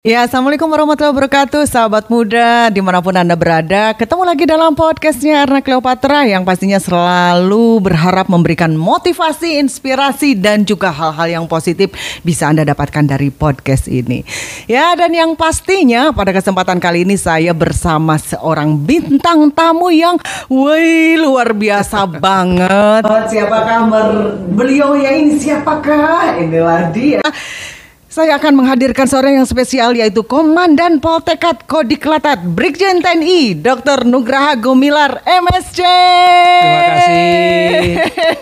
Ya, Assalamualaikum warahmatullahi wabarakatuh, sahabat muda dimanapun Anda berada. Ketemu lagi dalam podcastnya Erna Cleopatra yang pastinya selalu berharap memberikan motivasi, inspirasi dan juga hal-hal yang positif bisa Anda dapatkan dari podcast ini. Ya, dan yang pastinya pada kesempatan kali ini saya bersama seorang bintang tamu yang luar biasa banget. Siapakah beliau ya ini? Siapakah? Inilah dia. Saya akan menghadirkan seorang yang spesial yaitu Komandan Poltekkad Kodiklatat Brigjen TNI Dr. Nugraha Gumilar MSc.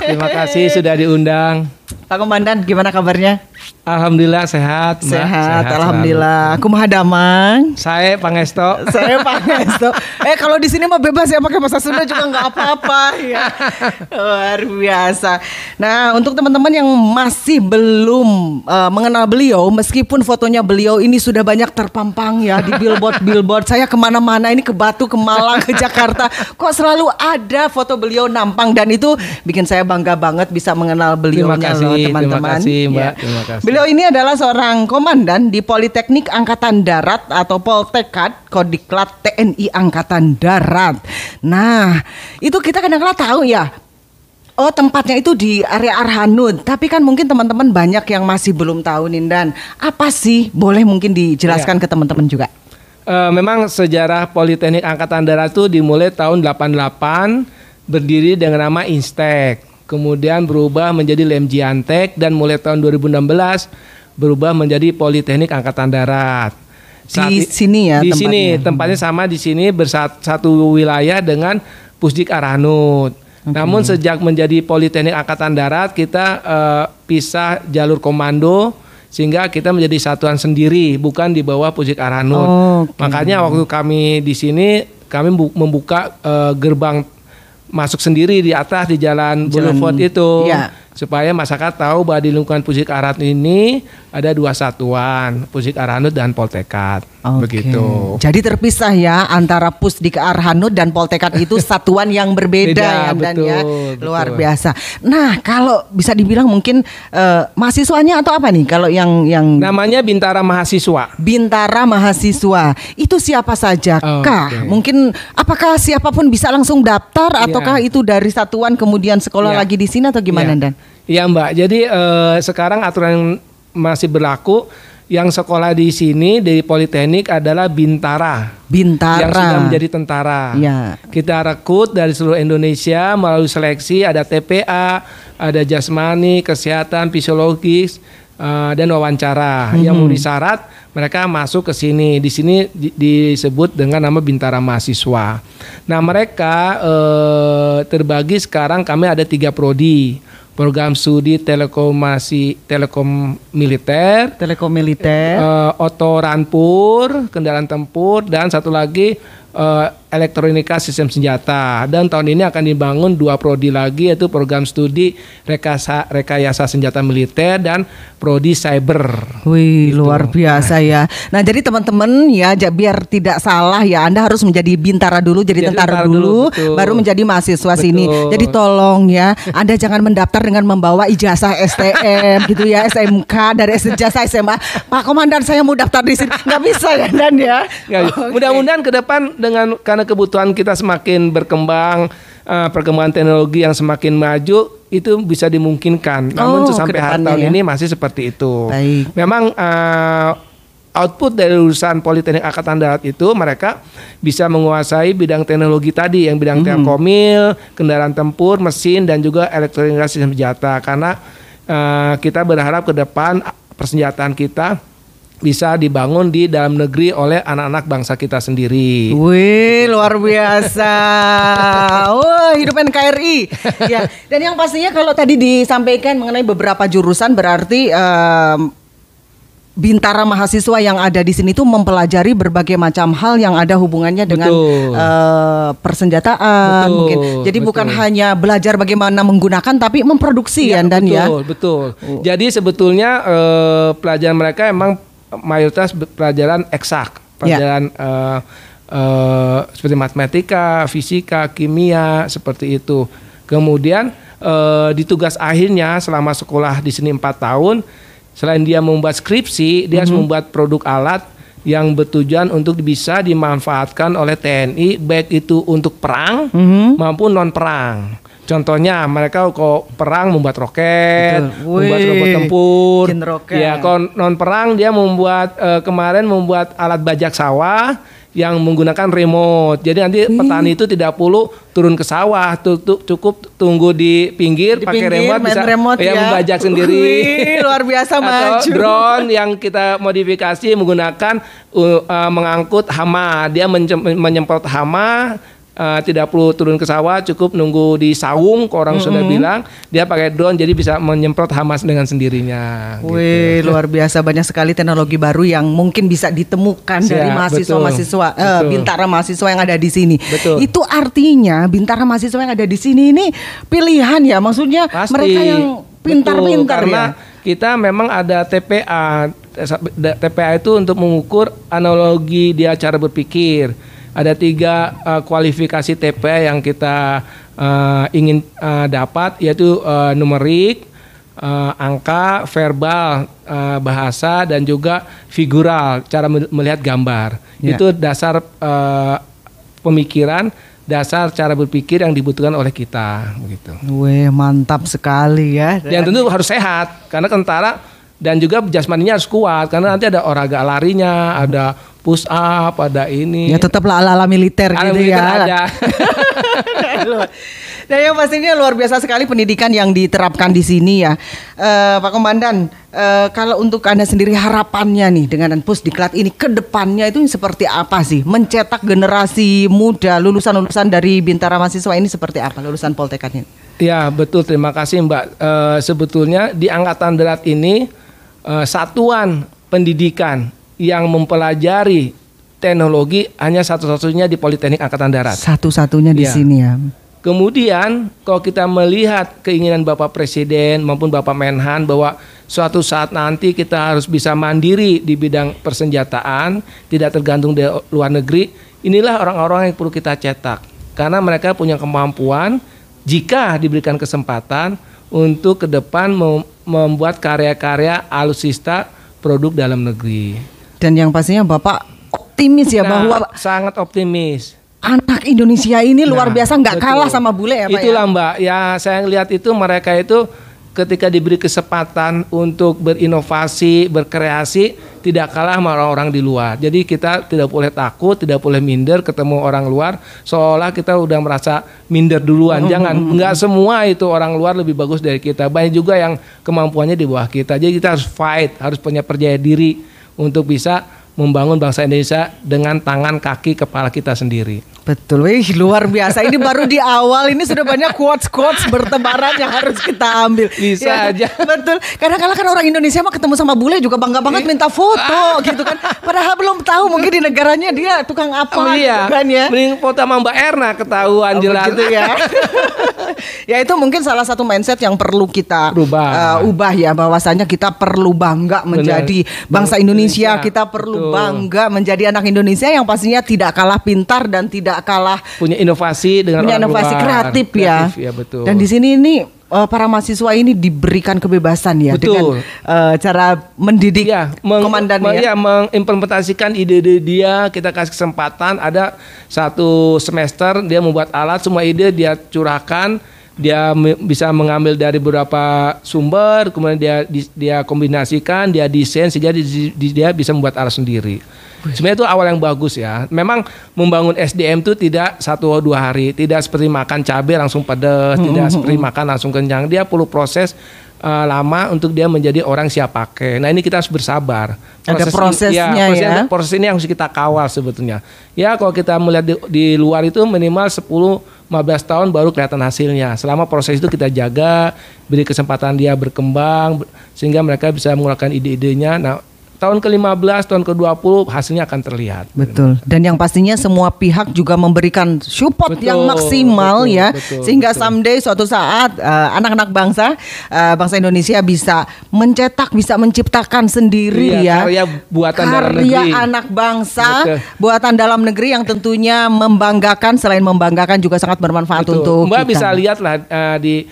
Terima kasih sudah diundang. Pak Komandan, gimana kabarnya? Alhamdulillah sehat, Mbak. Sehat, alhamdulillah. Aku Mahadamang. Saya Pangesto. Kalau di sini mah bebas ya pakai bahasa Sunda juga nggak apa-apa ya. Luar biasa. Nah, untuk teman-teman yang masih belum mengenal beliau, meskipun fotonya beliau ini sudah banyak terpampang ya di billboard. Saya kemana-mana ini, ke Batu, ke Malang, ke Jakarta, kok selalu ada foto beliau nampang, dan itu bikin saya bangga banget bisa mengenal beliaunya loh, teman-teman. Terima kasih, Mbak. Ya. Terima kasih. Beliau ini adalah seorang komandan di Politeknik Angkatan Darat atau Poltekkad Kodiklat TNI Angkatan Darat. Nah, itu kita kadang-kadang tahu ya. Oh, tempatnya itu di area Arhanud. Tapi kan mungkin teman-teman banyak yang masih belum tahu, Nindan. Apa sih? Boleh mungkin dijelaskan ke teman-teman juga. Memang sejarah Politeknik Angkatan Darat itu dimulai tahun 88, berdiri dengan nama Instek. Kemudian berubah menjadi Lemjiantek dan mulai tahun 2016 berubah menjadi Politeknik Angkatan Darat. Di sini ya di tempatnya. Sini tempatnya sama, di sini bersatu wilayah dengan Pusdik Arhanud. Okay. Namun sejak menjadi Politeknik Angkatan Darat kita pisah jalur komando sehingga kita menjadi satuan sendiri, bukan di bawah Pusdik Arhanud. Okay. Makanya waktu kami di sini kami membuka gerbang masuk sendiri di atas di jalan Boulevard itu, ya, supaya masyarakat tahu bahwa di lingkungan Pusdik Arhanud ini ada dua satuan, Pusdik Arhanud dan Poltekkad. Begitu. Jadi terpisah ya antara Pusdik Arhanud dan Poltekkad itu satuan yang berbeda. Beda, ya, dan betul, ya luar betul. biasa. Nah, kalau bisa dibilang mungkin mahasiswanya atau apa nih? Kalau yang namanya Bintara Mahasiswa. Bintara Mahasiswa itu siapa saja kah? Mungkin apakah siapapun bisa langsung daftar ataukah itu dari satuan kemudian sekolah lagi di sini atau gimana, Dan? Iya, Mbak. Jadi sekarang aturan yang masih berlaku, yang sekolah di sini dari Politeknik adalah Bintara yang sudah menjadi tentara. Ya. Kita rekrut dari seluruh Indonesia melalui seleksi, ada TPA, ada jasmani, kesehatan, fisiologis, dan wawancara. Yang memenuhi syarat mereka masuk ke sini. Di sini disebut dengan nama Bintara Mahasiswa. Nah, mereka terbagi sekarang, kami ada 3 prodi. Program studi telekom militer, otoranpur, kendaraan tempur, dan satu lagi elektronika sistem senjata. Dan tahun ini akan dibangun 2 prodi lagi, yaitu program studi rekayasa senjata militer dan prodi cyber. Wih, gitu. Luar biasa ya. Nah, jadi teman-teman ya, biar tidak salah ya, Anda harus menjadi Bintara dulu, jadi tentara dulu, baru menjadi mahasiswa sini. Jadi tolong ya, Anda jangan mendaftar dengan membawa ijazah STM gitu ya, SMK dari ijazah SMA. Pak Komandan, saya mau daftar di sini. Nggak bisa ya, Dan ya. Mudah-mudahan ke depan karena kebutuhan kita semakin berkembang, perkembangan teknologi yang semakin maju, itu bisa dimungkinkan. Namun sampai hari tahun ini masih seperti itu. Baik. Memang output dari lulusan Politeknik Angkatan Darat itu mereka bisa menguasai bidang teknologi tadi, yang bidang telkomil, kendaraan tempur, mesin, dan juga elektronika sistem senjata. Karena kita berharap ke depan persenjataan kita bisa dibangun di dalam negeri oleh anak-anak bangsa kita sendiri. Wih, luar biasa. Hidup NKRI. Ya, dan yang pastinya kalau tadi disampaikan mengenai beberapa jurusan, berarti Bintara Mahasiswa yang ada di sini tuh mempelajari berbagai macam hal yang ada hubungannya dengan persenjataan. Mungkin. Jadi bukan hanya belajar bagaimana menggunakan, tapi memproduksi ya, Dan ya. Betul. Jadi sebetulnya pelajaran mereka emang mayoritas pelajaran eksak, pelajaran seperti matematika, fisika, kimia, seperti itu. Kemudian di tugas akhirnya selama sekolah di sini 4 tahun, selain dia membuat skripsi, dia harus membuat produk alat yang bertujuan untuk bisa dimanfaatkan oleh TNI baik itu untuk perang maupun non perang. Contohnya mereka kok perang membuat roket, membuat robot tempur. Ya, kalau non perang dia membuat kemarin membuat alat bajak sawah yang menggunakan remote. Jadi nanti petani itu tidak perlu turun ke sawah, cukup tunggu di pinggir pakai remote bisa membajak sendiri. Luar biasa maju. Atau drone yang kita modifikasi menggunakan mengangkut hama. Dia menyemprot hama. Tidak perlu turun ke sawah, cukup nunggu di saung. Orang sudah bilang dia pakai drone jadi bisa menyemprot hama dengan sendirinya. Wih, luar biasa, banyak sekali teknologi baru yang mungkin bisa ditemukan dari mahasiswa-mahasiswa Bintara mahasiswa yang ada di sini. Betul. Itu artinya Bintara mahasiswa yang ada di sini ini pilihan ya, maksudnya pasti. Mereka yang pintar-pintar ya. Karena kita memang ada TPA. TPA itu untuk mengukur analogi dia cara berpikir. Ada 3 kualifikasi TPA yang kita ingin dapat, yaitu numerik, angka, verbal, bahasa, dan juga figural, cara melihat gambar. Itu dasar pemikiran, dasar cara berpikir yang dibutuhkan oleh kita. Begitu. Wih, mantap sekali ya. Dan tentu harus sehat, karena tentara dan juga jasmaninya harus kuat, karena nanti ada olahraga larinya, ada push up, ada ini. Ya tetaplah ala-ala militer gitu ya. Aja. Nah, yang pastinya luar biasa sekali pendidikan yang diterapkan di sini ya, Pak Komandan. Kalau untuk Anda sendiri harapannya nih dengan Pusdiklat ini ke depannya itu seperti apa sih? Mencetak generasi muda lulusan-lulusan dari Bintara mahasiswa ini seperti apa, lulusan Poltekkad ini? Ya betul, terima kasih Mbak. Sebetulnya di Angkatan Darat ini satuan pendidikan yang mempelajari teknologi hanya satu-satunya di Politeknik Angkatan Darat. Satu-satunya di sini ya. Kemudian kalau kita melihat keinginan Bapak Presiden maupun Bapak Menhan bahwa suatu saat nanti kita harus bisa mandiri di bidang persenjataan, tidak tergantung dari luar negeri, inilah orang-orang yang perlu kita cetak. Karena mereka punya kemampuan jika diberikan kesempatan untuk ke depan membuat karya-karya alutsista produk dalam negeri. Dan yang pastinya Bapak optimis ya, bahwa sangat optimis. Anak Indonesia ini luar biasa, nggak kalah sama bule ya Pak. Itulah Mbak, ya saya lihat itu mereka itu ketika diberi kesempatan untuk berinovasi, berkreasi, tidak kalah sama orang-orang di luar. Jadi kita tidak boleh takut, tidak boleh minder ketemu orang luar, seolah kita udah merasa minder duluan. Jangan, nggak semua itu orang luar lebih bagus dari kita. Banyak juga yang kemampuannya di bawah kita. Jadi kita harus fight, harus punya percaya diri untuk bisa membangun bangsa Indonesia dengan tangan, kaki, kepala kita sendiri. Betul, wih luar biasa. Ini baru di awal, ini sudah banyak quotes-quotes bertebaran yang harus kita ambil. Bisa ya, aja. Betul, kadang-kadang kan orang Indonesia mah ketemu sama bule juga bangga banget minta foto gitu kan. Padahal belum tahu mungkin di negaranya dia tukang apa gitu kan ya. Mending foto sama Mbak Erna ketahuan jelas. Gitu ya. Ya itu mungkin salah satu mindset yang perlu kita ubah ya, bahwasanya kita perlu bangga menjadi bangsa Indonesia, kita perlu bangga menjadi anak Indonesia yang pastinya tidak kalah pintar dan tidak kalah punya inovasi dengan punya inovasi kreatif ya. Betul. Dan di sini ini para mahasiswa ini diberikan kebebasan ya, dengan cara mendidik komandannya. Ya, mengimplementasikan ide-ide dia, kita kasih kesempatan. Ada 1 semester dia membuat alat, semua ide dia curahkan. Dia bisa mengambil dari beberapa sumber, kemudian dia kombinasikan, dia desain sehingga dia bisa membuat alat sendiri. Sebenarnya itu awal yang bagus ya. Memang membangun SDM itu tidak 1-2 hari, tidak seperti makan cabai langsung pedas, tidak seperti makan langsung kenyang. Dia perlu proses lama untuk dia menjadi orang siap pakai. Nah ini kita harus bersabar. Ada prosesnya ya. Proses ini yang harus kita kawal sebetulnya. Ya kalau kita melihat di luar itu minimal 10-15 tahun baru kelihatan hasilnya. Selama proses itu kita jaga, beri kesempatan dia berkembang sehingga mereka bisa mengeluarkan ide-idenya. Nah tahun ke-15, tahun ke-20 hasilnya akan terlihat. Betul. Dan yang pastinya semua pihak juga memberikan support yang maksimal ya. Sehingga someday suatu saat anak-anak bangsa Indonesia bisa mencetak, bisa menciptakan sendiri ya. Karya buatan dalam negeri. Karya anak bangsa, buatan dalam negeri yang tentunya membanggakan, selain membanggakan juga sangat bermanfaat untuk Mbak kita. bisa lihatlah di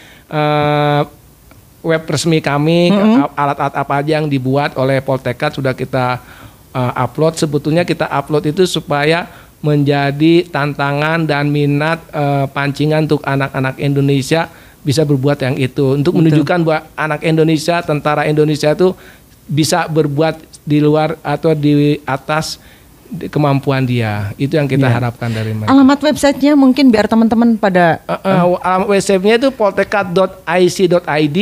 web resmi kami, alat-alat apa aja yang dibuat oleh Poltekkad sudah kita upload. Sebetulnya kita upload itu supaya menjadi tantangan dan minat pancingan untuk anak-anak Indonesia bisa berbuat yang itu. Untuk menunjukkan bahwa anak Indonesia, tentara Indonesia itu bisa berbuat di luar atau di atas kemampuan dia. Itu yang kita harapkan dari mereka. Alamat websitenya mungkin biar teman-teman pada alamat websitenya itu poltekad.ic.id.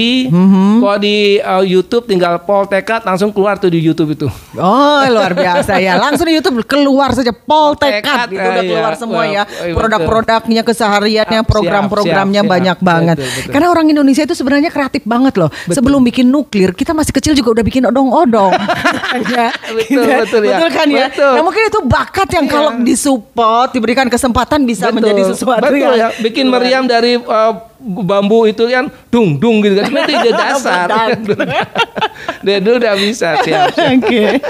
Kalau di YouTube tinggal Poltekad, langsung keluar tuh di YouTube itu. Oh, luar biasa ya. Langsung di YouTube keluar saja Poltekad. Itu udah keluar semua ya. Produk-produknya, kesehariannya, program-programnya banyak banget. Betul. Karena orang Indonesia itu sebenarnya kreatif banget loh. Sebelum bikin nuklir, kita masih kecil juga udah bikin odong-odong. Betul ya. Betul kan ya? Betul. Mungkin itu bakat yang kalau disupport, diberikan kesempatan bisa menjadi sesuatu ya. Bikin meriam dari bambu itu kan dung gitu kan. Itu ide dasar. Dia dulu udah bisa siap. Oke.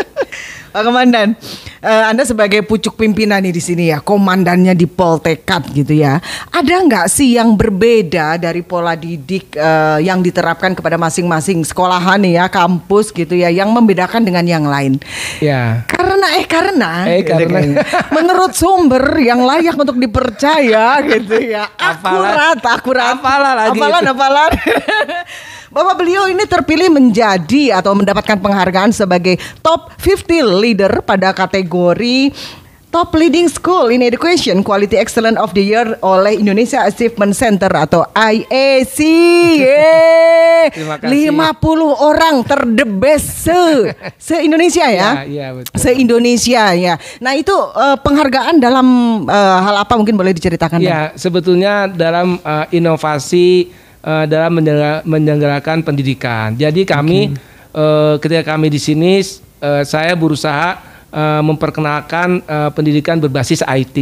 Pak Komandan, Anda sebagai pucuk pimpinan nih di sini ya, komandannya di Poltekad gitu ya. Ada nggak sih yang berbeda dari pola didik yang diterapkan kepada masing-masing sekolahan nih ya, kampus gitu ya, yang membedakan dengan yang lain? Ya. Karena menurut sumber yang layak untuk dipercaya gitu ya, akurat. Apalan. Bahwa beliau ini terpilih menjadi atau mendapatkan penghargaan sebagai top 50 leader pada kategori Top Leading School in Education Quality Excellence of the Year oleh Indonesia Achievement Center atau IAC. Terima kasih. 50 orang terdebes se-Indonesia ya. Iya, betul. Se-Indonesia ya. Nah, itu penghargaan dalam hal apa mungkin boleh diceritakan? Ya, sebetulnya dalam inovasi dalam menyelenggarakan pendidikan. Jadi kami ketika kami di sini saya berusaha memperkenalkan pendidikan berbasis IT.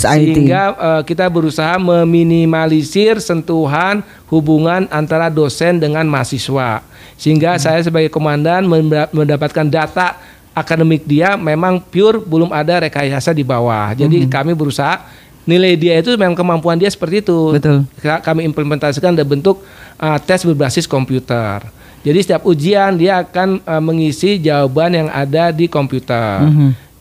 Sehingga kita berusaha meminimalisir sentuhan hubungan antara dosen dengan mahasiswa. Sehingga saya sebagai komandan mendapatkan data akademik dia memang pure, belum ada rekayasa di bawah. Jadi kami berusaha nilai dia itu memang kemampuan dia seperti itu. Betul. Kami implementasikan dalam bentuk tes berbasis komputer. Jadi setiap ujian dia akan mengisi jawaban yang ada di komputer.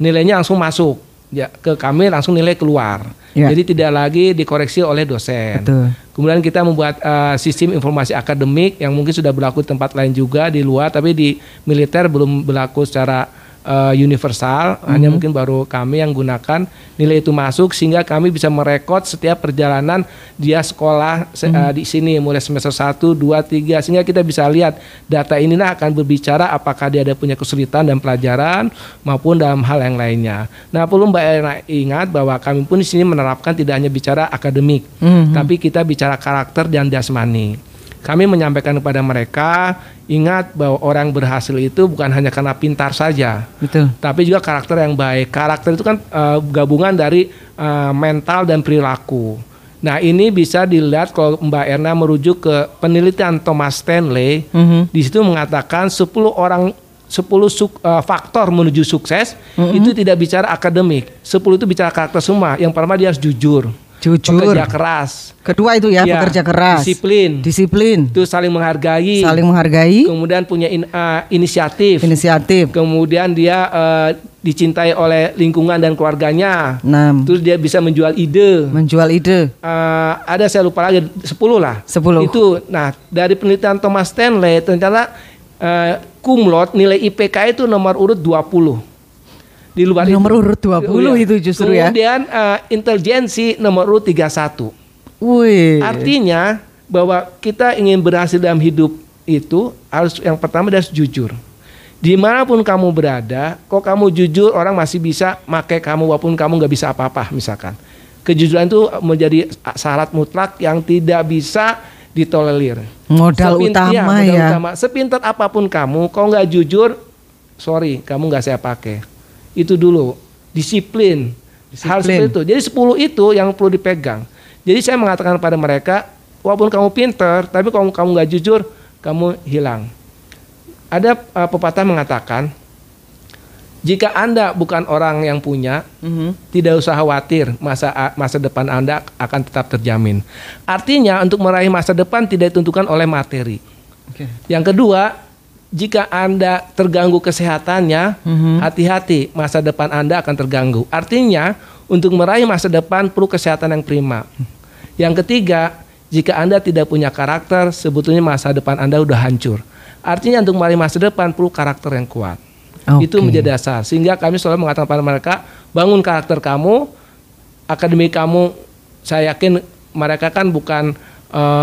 Nilainya langsung masuk ya, ke kami, langsung nilai keluar. Jadi tidak lagi dikoreksi oleh dosen. Betul. Kemudian kita membuat sistem informasi akademik yang mungkin sudah berlaku di tempat lain juga di luar, tapi di militer belum berlaku secara universal, hanya mungkin baru kami yang gunakan. Nilai itu masuk sehingga kami bisa merekod setiap perjalanan dia sekolah di sini mulai semester 1, 2, 3, sehingga kita bisa lihat data inilah akan berbicara apakah dia ada punya kesulitan dan pelajaran maupun dalam hal yang lainnya. Nah, perlu Mbak Erna ingat bahwa kami pun di sini menerapkan tidak hanya bicara akademik, tapi kita bicara karakter dan jasmani. Kami menyampaikan kepada mereka, ingat bahwa orang berhasil itu bukan hanya karena pintar saja, betul, tapi juga karakter yang baik. Karakter itu kan gabungan dari mental dan perilaku. Nah, ini bisa dilihat kalau Mbak Erna merujuk ke penelitian Thomas Stanley. Di situ mengatakan 10 faktor menuju sukses itu tidak bicara akademik. 10 itu bicara karakter semua. Yang pertama dia harus jujur. Pekerja keras. Kedua itu ya, pekerja keras. Disiplin. Itu saling menghargai. Kemudian punya inisiatif. Kemudian dia dicintai oleh lingkungan dan keluarganya. Terus dia bisa menjual ide. Ada saya lupa lagi 10 lah. 10. Itu. Nah, dari penelitian Thomas Stanley ternyata cum laude nilai IPK itu nomor urut 20. Di luar nomor urut 20 itu justru ya. Kemudian intelijensi nomor urut 31. Artinya bahwa kita ingin berhasil dalam hidup itu harus yang pertama harus jujur. Dimanapun kamu berada, kok kamu jujur orang masih bisa pakai kamu walaupun kamu nggak bisa apa-apa misalkan. Kejujuran itu menjadi syarat mutlak yang tidak bisa ditolerir. Modal utama. Sepintar apapun kamu, kalau nggak jujur, sorry, kamu nggak saya pakai. Itu dulu, disiplin. Hal seperti itu. Jadi 10 itu yang perlu dipegang. Jadi saya mengatakan pada mereka, walaupun kamu pintar, tapi kalau kamu nggak jujur, kamu hilang. Ada pepatah mengatakan, jika Anda bukan orang yang punya, tidak usah khawatir, masa depan Anda akan tetap terjamin. Artinya untuk meraih masa depan tidak ditentukan oleh materi. Yang kedua, jika Anda terganggu kesehatannya, hati-hati, masa depan Anda akan terganggu. Artinya, untuk meraih masa depan perlu kesehatan yang prima. Yang ketiga, jika Anda tidak punya karakter, sebetulnya masa depan Anda udah hancur. Artinya untuk meraih masa depan perlu karakter yang kuat. Itu menjadi dasar. Sehingga kami selalu mengatakan pada mereka, bangun karakter kamu, akademik kamu, saya yakin mereka kan bukan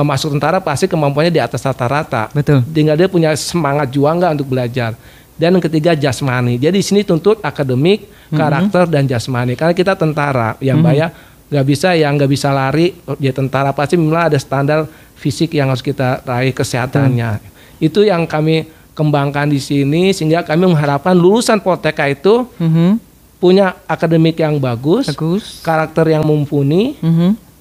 masuk tentara pasti kemampuannya di atas rata-rata. Betul. Tinggal dia punya semangat juang nggak untuk belajar. Dan yang ketiga jasmani. Jadi di sini tuntut akademik, karakter dan jasmani. Karena kita tentara yang nggak bisa lari. Dia tentara pasti memang ada standar fisik yang harus kita raih kesehatannya. Itu yang kami kembangkan di sini sehingga kami mengharapkan lulusan Poltekkes itu punya akademik yang bagus, karakter yang mumpuni,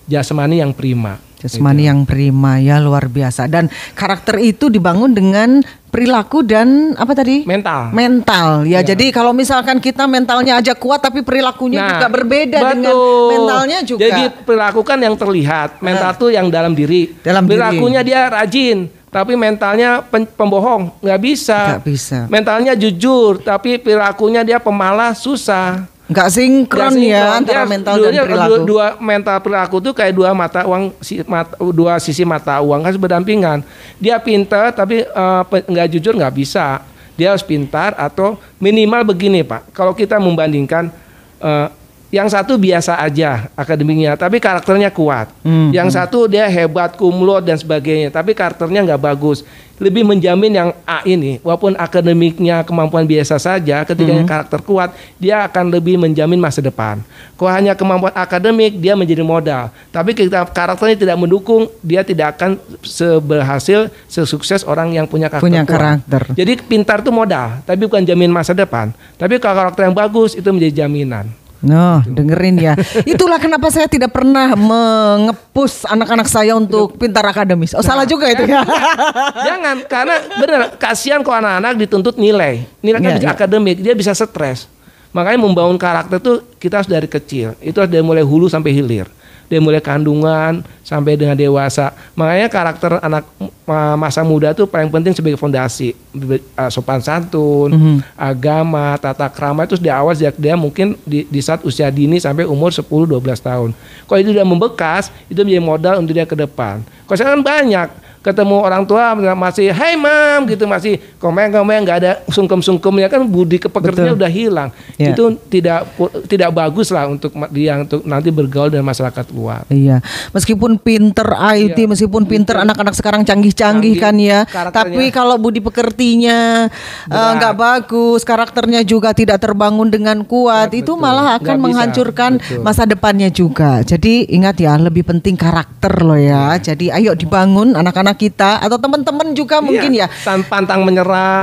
jasmani yang prima. Jasmani yang prima, ya luar biasa. Dan karakter itu dibangun dengan perilaku dan apa tadi? Mental. Ya, jadi kalau misalkan kita mentalnya aja kuat tapi perilakunya juga berbeda dengan mentalnya juga. Jadi perilaku kan yang terlihat, mental tuh yang dalam diri. Perilakunya dia rajin, tapi mentalnya pembohong, nggak bisa. Mentalnya jujur, tapi perilakunya dia pemalas, susah. Nggak sinkron ya antara mental dan perilaku. Dua mental perilaku itu kayak dua sisi mata uang kan berdampingan. Dia pintar tapi nggak jujur nggak bisa. Dia harus pintar atau minimal begini Pak. Kalau kita membandingkan yang satu biasa aja akademiknya, tapi karakternya kuat. Yang satu dia hebat, cum laude dan sebagainya, tapi karakternya nggak bagus. Lebih menjamin yang A ini, walaupun akademiknya kemampuan biasa saja, ketika karakter kuat, dia akan lebih menjamin masa depan. Kalau hanya kemampuan akademik, dia menjadi modal. Tapi kita karakternya tidak mendukung, dia tidak akan berhasil, sesukses orang yang punya karakter. Jadi pintar itu modal, tapi bukan jamin masa depan. Tapi kalau karakter yang bagus, itu menjadi jaminan. Dengerin ya. Itulah kenapa saya tidak pernah mengepus anak-anak saya untuk pintar akademis. Salah juga itu ya. Jangan, karena benar kasihan kalau anak-anak dituntut nilai kan bisa akademik, dia bisa stres. Makanya membangun karakter itu kita harus dari kecil. Itu harus dari mulai hulu sampai hilir. Dari mulai kandungan sampai dengan dewasa. Makanya karakter anak masa muda itu paling penting sebagai fondasi. Sopan santun, agama, tata krama itu di awal sejak dia mungkin di saat usia dini sampai umur 10-12 tahun. Kalau itu sudah membekas, itu menjadi modal untuk dia ke depan. Kalau sekarang banyak ketemu orang tua masih hey mam gitu, masih komen nggak ada sungkem-sungkemnya, kan budi kepekerjaannya udah hilang. Itu tidak bagus lah untuk dia untuk nanti bergaul dengan masyarakat luar. Iya, meskipun pinter IT, meskipun pinter anak-anak sekarang canggih-canggih kan ya, tapi kalau budi pekertinya nggak bagus, karakternya juga tidak terbangun dengan kuat, itu malah akan menghancurkan masa depannya juga. Jadi ingat ya, lebih penting karakter loh ya. Jadi ayo dibangun anak-anak kita atau teman-teman juga mungkin ya. Pantang menyerah.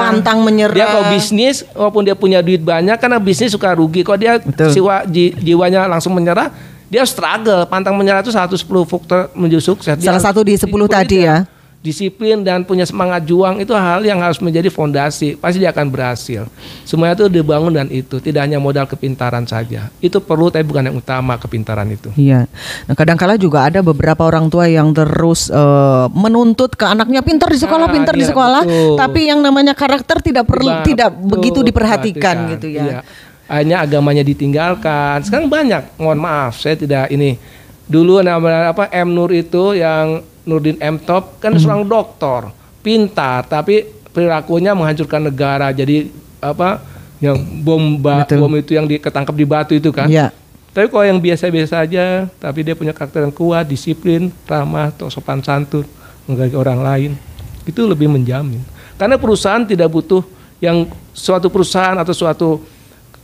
Dia kalau bisnis walaupun dia punya duit banyak, karena bisnis suka rugi. Kalau dia jiwanya langsung menyerah, dia struggle. Pantang menyerah itu 110 faktor menuju sukses. Salah satu di 10 tadi ya. Disiplin dan punya semangat juang itu hal yang harus menjadi fondasi. Pasti dia akan berhasil. Semuanya itu dibangun dan itu tidak hanya modal kepintaran saja. Itu perlu tapi bukan yang utama kepintaran itu. Iya. Nah, kadang-kala juga ada beberapa orang tua yang terus menuntut ke anaknya pintar di sekolah, betul. Tapi yang namanya karakter tidak begitu diperhatikan gitu ya. Iya. Hanya agamanya ditinggalkan. Sekarang banyak. Mohon maaf, saya tidak ini. Dulu namanya M Nur itu yang Nurdin M Top kan seorang doktor, pintar, tapi perilakunya menghancurkan negara. Jadi yang bom itu yang ketangkap di Batu itu kan. Ya. Tapi kalau yang biasa-biasa aja, tapi dia punya karakter yang kuat, disiplin, ramah, sopan santun, menghargai orang lain, itu lebih menjamin. Karena perusahaan tidak butuh suatu perusahaan atau suatu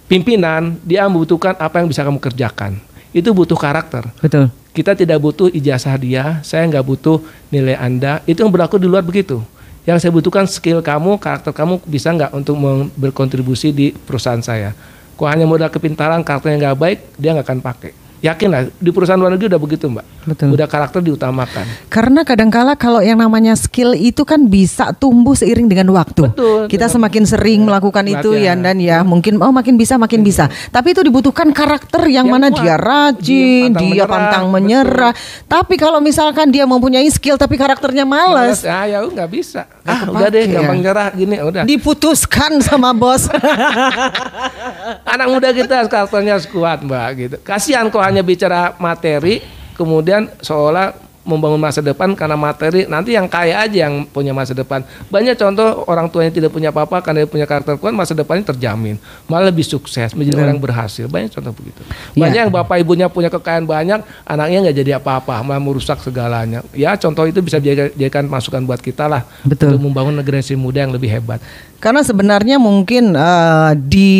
pimpinan, dia membutuhkan apa yang bisa kamu kerjakan. Itu butuh karakter. Betul. Kita tidak butuh ijazah dia, saya nggak butuh nilai Anda. Itu yang berlaku di luar begitu. Yang saya butuhkan skill kamu, karakter kamu bisa nggak untuk berkontribusi di perusahaan saya. Kalau hanya modal kepintaran, karakternya nggak baik, dia nggak akan pakai. Yakinlah di perusahaan luar negeri udah begitu Mbak. Betul. Udah karakter diutamakan. Karena kadangkala kalau yang namanya skill itu kan bisa tumbuh seiring dengan waktu. Betul. Kita semakin sering melakukan itu ya, dan ya mungkin makin bisa. Tapi itu dibutuhkan karakter yang mana dia rajin, dia pantang menyerah. Tapi kalau misalkan dia mempunyai skill tapi karakternya malas, ya nggak bisa. Udah deh gampang nyerah gini udah. Diputuskan sama bos. Anak muda kita karakternya kuat Mbak gitu. Kasihan kok hanya bicara materi, kemudian seolah membangun masa depan karena materi, nanti yang kaya aja yang punya masa depan. Banyak contoh orang tuanya tidak punya apa-apa karena dia punya karakter kuat, masa depannya terjamin, malah lebih sukses, menjadi orang berhasil. Banyak contoh begitu. Banyak yang bapak ibunya punya kekayaan banyak, anaknya nggak jadi apa-apa, malah merusak segalanya. Ya contoh itu bisa dijadikan masukan buat kita lah. Betul. Untuk membangun generasi muda yang lebih hebat. Karena sebenarnya mungkin di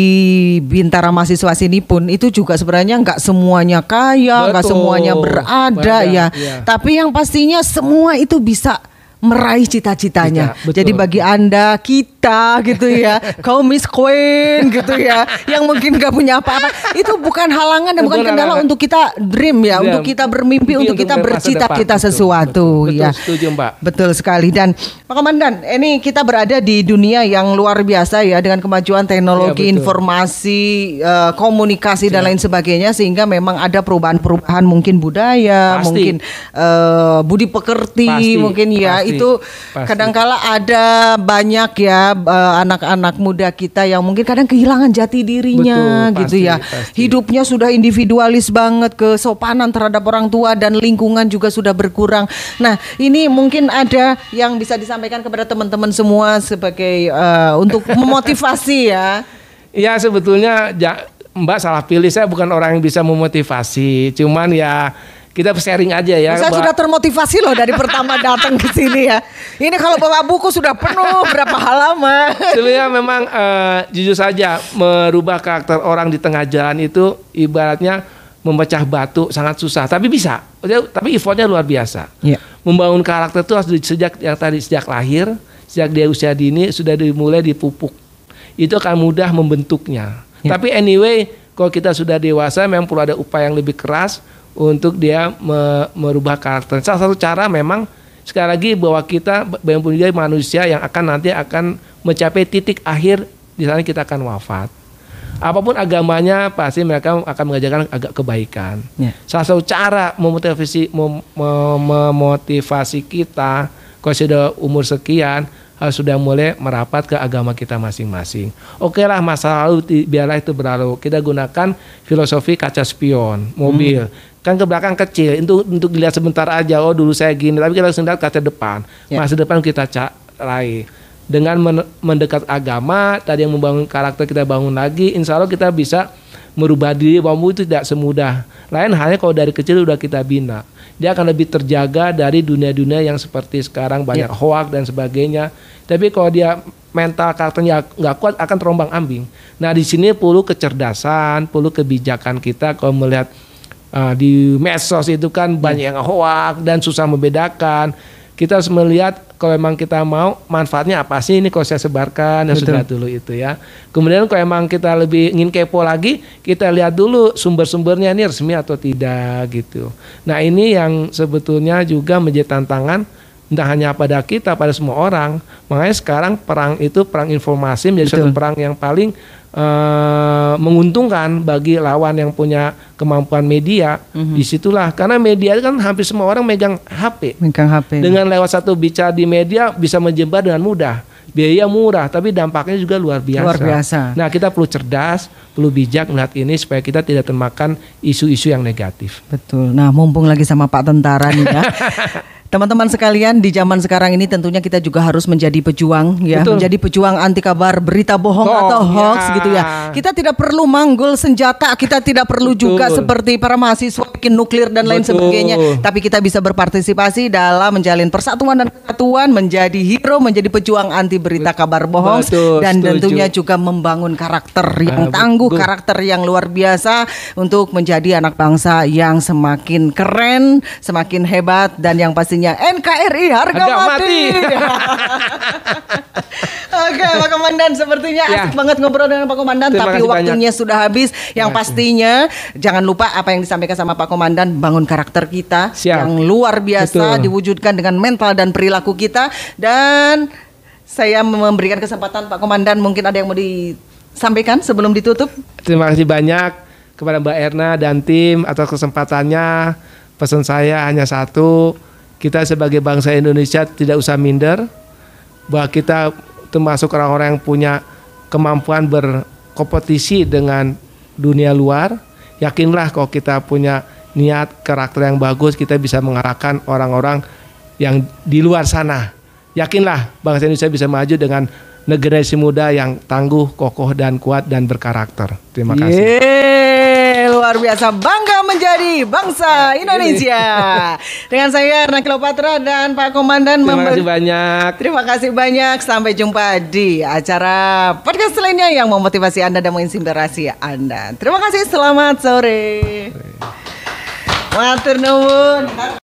Bintara Mahasiswa sini pun itu juga sebenarnya nggak semuanya kaya, nggak semuanya berada ya. Tapi yang pastinya semua itu bisa meraih cita-citanya. Jadi bagi Anda, kita gitu ya, kaum Miss Queen gitu ya, yang mungkin gak punya apa-apa, itu bukan halangan dan bukan kendala untuk kita dream ya, untuk kita bermimpi, untuk kita bercita-cita sesuatu. Betul, ya. Setuju Mbak. Betul sekali. Dan Pak Komandan, ini kita berada di dunia yang luar biasa ya, dengan kemajuan teknologi, informasi, komunikasi dan lain sebagainya, sehingga memang ada perubahan-perubahan mungkin budaya, mungkin budi pekerti, mungkin ya. Itu kadangkala ada banyak ya anak-anak muda kita yang mungkin kadang kehilangan jati dirinya. Betul, gitu ya. Hidupnya sudah individualis banget, kesopanan terhadap orang tua dan lingkungan juga sudah berkurang. Nah, ini mungkin ada yang bisa disampaikan kepada teman-teman semua sebagai untuk memotivasi ya. Iya, sebetulnya Mbak salah pilih, saya bukan orang yang bisa memotivasi. Cuman ya kita sharing aja ya. Saya sudah termotivasi loh dari pertama datang ke sini ya. Ini kalau bawa buku sudah penuh berapa halaman. Sebenarnya memang jujur saja merubah karakter orang di tengah jalan itu ibaratnya memecah batu sangat susah. Tapi bisa. Tapi effortnya luar biasa. Yeah. Membangun karakter itu harus sejak lahir, sejak dia usia dini sudah dimulai dipupuk. Itu akan mudah membentuknya. Yeah. Tapi anyway, kalau kita sudah dewasa memang perlu ada upaya yang lebih keras untuk dia merubah karakter. Salah satu cara memang sekali lagi bahwa kita mempunyai manusia yang nanti akan mencapai titik akhir di sana kita akan wafat. Apapun agamanya pasti mereka akan mengajarkan agak kebaikan. Yeah. Salah satu cara memotivasi kita kalau sudah umur sekian harus sudah mulai merapat ke agama kita masing-masing. Oke lah, masa lalu biarlah itu berlalu. Kita gunakan filosofi kaca spion mobil. Kan ke belakang kecil untuk dilihat sebentar aja. Oh dulu saya gini, tapi kita harus lihat kaca depan. Masa depan kita raih. Dengan mendekat agama tadi yang membangun karakter kita bangun lagi, insya Allah kita bisa merubah diri. Bahwa itu tidak semudah. Lain halnya kalau dari kecil udah kita bina, dia akan lebih terjaga dari dunia-dunia yang seperti sekarang banyak hoak dan sebagainya. Tapi kalau dia mental karakternya nggak kuat akan terombang-ambing. Nah di sini perlu kecerdasan, perlu kebijakan kita. Kalau melihat di medsos itu kan banyak yang hoak dan susah membedakan. Kita harus melihat kalau memang kita mau manfaatnya apa sih ini kalau saya sebarkan dan sudah dulu itu ya. Kemudian kalau memang kita lebih ingin kepo lagi, kita lihat dulu sumber-sumbernya ini resmi atau tidak gitu. Nah ini yang sebetulnya juga menjadi tantangan tidak hanya pada kita, pada semua orang. Makanya sekarang perang informasi menjadi satu perang yang paling menguntungkan bagi lawan yang punya kemampuan media. Disitulah karena media kan hampir semua orang megang HP. Dengan lewat satu bicara di media bisa menyebar dengan mudah. Biaya murah tapi dampaknya juga luar biasa. Nah kita perlu cerdas, perlu bijak melihat ini supaya kita tidak termakan isu-isu yang negatif. Betul. Nah mumpung lagi sama Pak Tentara nih ya. Teman-teman sekalian, di zaman sekarang ini tentunya kita juga harus menjadi pejuang ya. Betul. Menjadi pejuang anti kabar berita bohong atau hoax gitu ya. Kita tidak perlu manggul senjata, kita tidak perlu juga seperti para mahasiswa bikin nuklir dan lain sebagainya. Tapi kita bisa berpartisipasi dalam menjalin persatuan dan kesatuan, menjadi hero, menjadi pejuang anti berita kabar bohong. Dan tentunya juga membangun karakter yang tangguh, karakter yang luar biasa untuk menjadi anak bangsa yang semakin keren, semakin hebat, dan yang pasti pastinya NKRI harga mati. Oke, Pak Komandan, sepertinya asik banget ngobrol dengan Pak Komandan, tapi waktunya sudah habis. Yang pastinya jangan lupa apa yang disampaikan sama Pak Komandan, bangun karakter kita yang luar biasa, diwujudkan dengan mental dan perilaku kita. Dan saya memberikan kesempatan Pak Komandan, mungkin ada yang mau disampaikan sebelum ditutup. Terima kasih banyak kepada Mbak Erna dan tim atas kesempatannya. Pesan saya hanya satu, kita sebagai bangsa Indonesia tidak usah minder, bahwa kita termasuk orang-orang yang punya kemampuan berkompetisi dengan dunia luar. Yakinlah kalau kita punya niat, karakter yang bagus, kita bisa mengarahkan orang-orang yang di luar sana. Yakinlah bangsa Indonesia bisa maju dengan generasi muda yang tangguh, kokoh, dan kuat dan berkarakter. Terima kasih. Luar biasa, bangga menjadi bangsa Indonesia. Dengan saya Erna Cleopatra dan Pak Komandan. Terima kasih banyak. Terima kasih banyak. Sampai jumpa di acara podcast lainnya yang memotivasi Anda dan menginspirasi Anda. Terima kasih. Selamat sore. Matur nuwun.